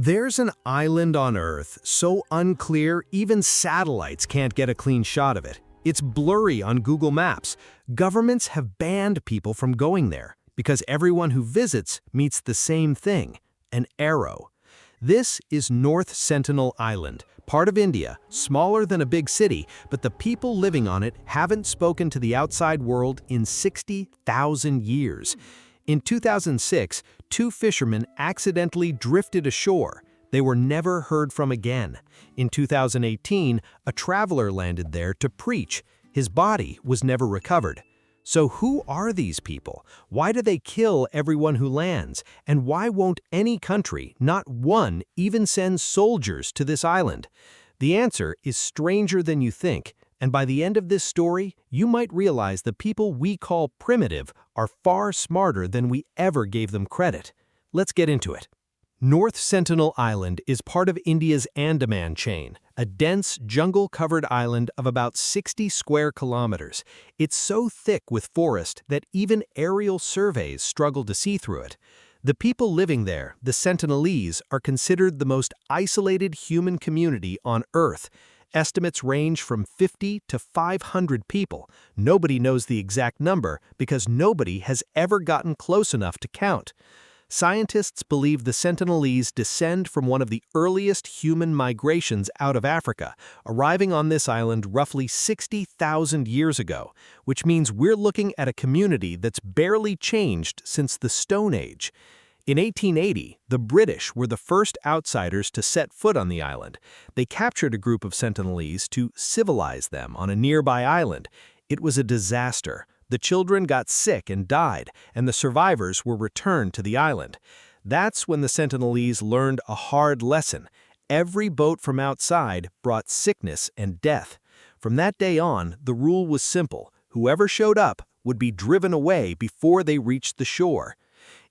There's an island on Earth so unclear even satellites can't get a clean shot of it. It's blurry on Google Maps. Governments have banned people from going there because everyone who visits meets the same thing, an arrow. This is North Sentinel Island, part of India, smaller than a big city, but the people living on it haven't spoken to the outside world in 60,000 years. In 2006, two fishermen accidentally drifted ashore. They were never heard from again. In 2018, a traveler landed there to preach. His body was never recovered. So who are these people? Why do they kill everyone who lands? And why won't any country, not one, even send soldiers to this island? The answer is stranger than you think. And by the end of this story, you might realize the people we call primitive are far smarter than we ever gave them credit. Let's get into it. North Sentinel Island is part of India's Andaman chain, a dense, jungle-covered island of about 60 square kilometers. It's so thick with forest that even aerial surveys struggle to see through it. The people living there, the Sentinelese, are considered the most isolated human community on Earth. Estimates range from 50 to 500 people. Nobody knows the exact number because nobody has ever gotten close enough to count. Scientists believe the Sentinelese descend from one of the earliest human migrations out of Africa, arriving on this island roughly 60,000 years ago, which means we're looking at a community that's barely changed since the Stone Age. In 1880, the British were the first outsiders to set foot on the island. They captured a group of Sentinelese to civilize them on a nearby island. It was a disaster. The children got sick and died, and the survivors were returned to the island. That's when the Sentinelese learned a hard lesson. Every boat from outside brought sickness and death. From that day on, the rule was simple. Whoever showed up would be driven away before they reached the shore.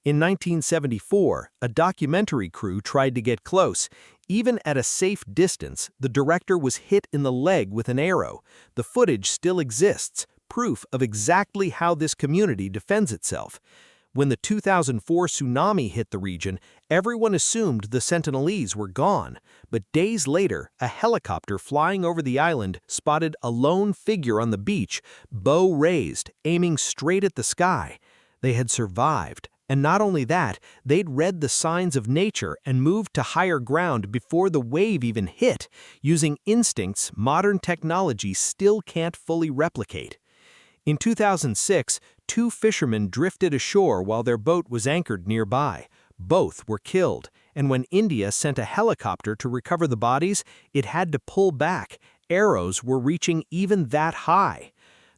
In 1974, a documentary crew tried to get close. Even at a safe distance, the director was hit in the leg with an arrow. The footage still exists, proof of exactly how this community defends itself. When the 2004 tsunami hit the region, everyone assumed the Sentinelese were gone. But days later, a helicopter flying over the island spotted a lone figure on the beach, bow raised, aiming straight at the sky. They had survived. And not only that, they'd read the signs of nature and moved to higher ground before the wave even hit, using instincts modern technology still can't fully replicate. In 2006, two fishermen drifted ashore while their boat was anchored nearby. Both were killed, and when India sent a helicopter to recover the bodies, it had to pull back. Arrows were reaching even that high.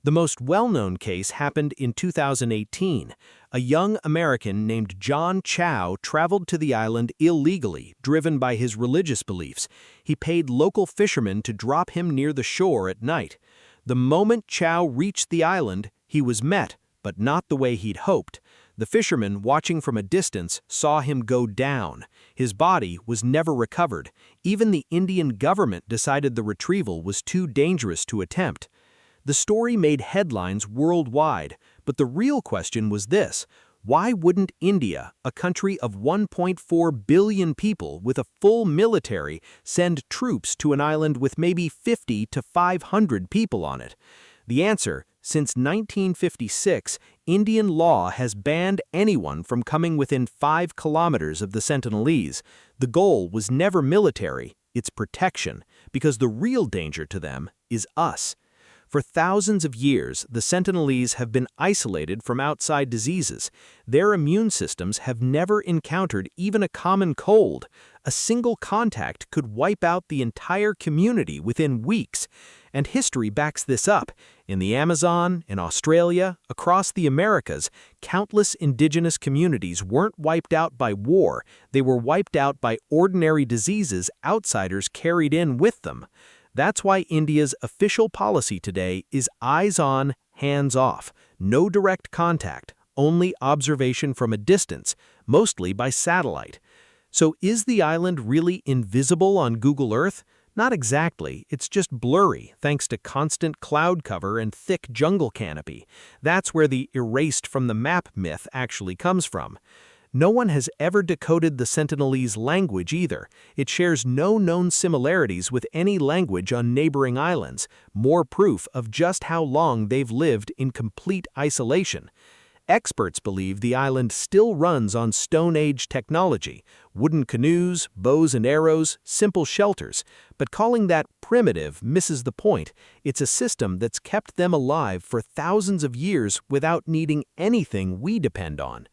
The most well-known case happened in 2018. A young American named John Chau traveled to the island illegally, driven by his religious beliefs. He paid local fishermen to drop him near the shore at night. The moment Chau reached the island, he was met, but not the way he'd hoped. The fishermen, watching from a distance, saw him go down. His body was never recovered. Even the Indian government decided the retrieval was too dangerous to attempt. The story made headlines worldwide, but the real question was this: why wouldn't India, a country of 1.4 billion people with a full military, send troops to an island with maybe 50 to 500 people on it? The answer: since 1956, Indian law has banned anyone from coming within 5 kilometers of the Sentinelese. The goal was never military, it's protection, because the real danger to them is us. For thousands of years, the Sentinelese have been isolated from outside diseases. Their immune systems have never encountered even a common cold. A single contact could wipe out the entire community within weeks. And history backs this up. In the Amazon, in Australia, across the Americas, countless indigenous communities weren't wiped out by war. They were wiped out by ordinary diseases outsiders carried in with them. That's why India's official policy today is eyes on, hands off. No direct contact, only observation from a distance, mostly by satellite. So is the island really invisible on Google Earth? Not exactly, it's just blurry thanks to constant cloud cover and thick jungle canopy. That's where the erased from the map myth actually comes from. No one has ever decoded the Sentinelese language either. It shares no known similarities with any language on neighboring islands, more proof of just how long they've lived in complete isolation. Experts believe the island still runs on Stone Age technology, wooden canoes, bows and arrows, simple shelters, but calling that primitive misses the point. It's a system that's kept them alive for thousands of years without needing anything we depend on.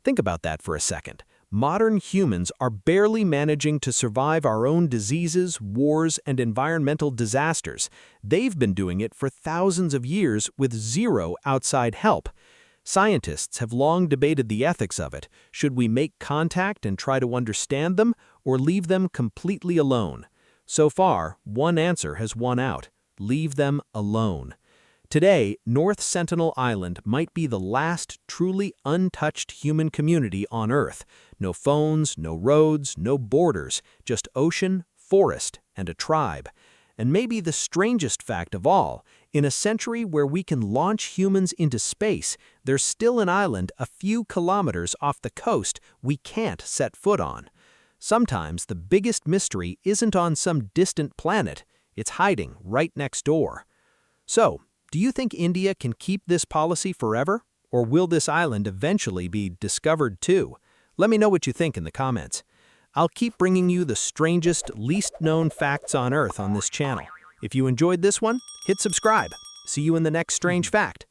Think about that for a second. Modern humans are barely managing to survive our own diseases, wars, and environmental disasters. They've been doing it for thousands of years with zero outside help. Scientists have long debated the ethics of it. Should we make contact and try to understand them, or leave them completely alone? So far, one answer has won out: leave them alone. Today, North Sentinel Island might be the last truly untouched human community on Earth. No phones, no roads, no borders, just ocean, forest, and a tribe. And maybe the strangest fact of all, in a century where we can launch humans into space, there's still an island a few kilometers off the coast we can't set foot on. Sometimes the biggest mystery isn't on some distant planet, it's hiding right next door. So, do you think India can keep this policy forever? Or will this island eventually be discovered too? Let me know what you think in the comments. I'll keep bringing you the strangest, least known facts on Earth on this channel. If you enjoyed this one, hit subscribe. See you in the next strange fact.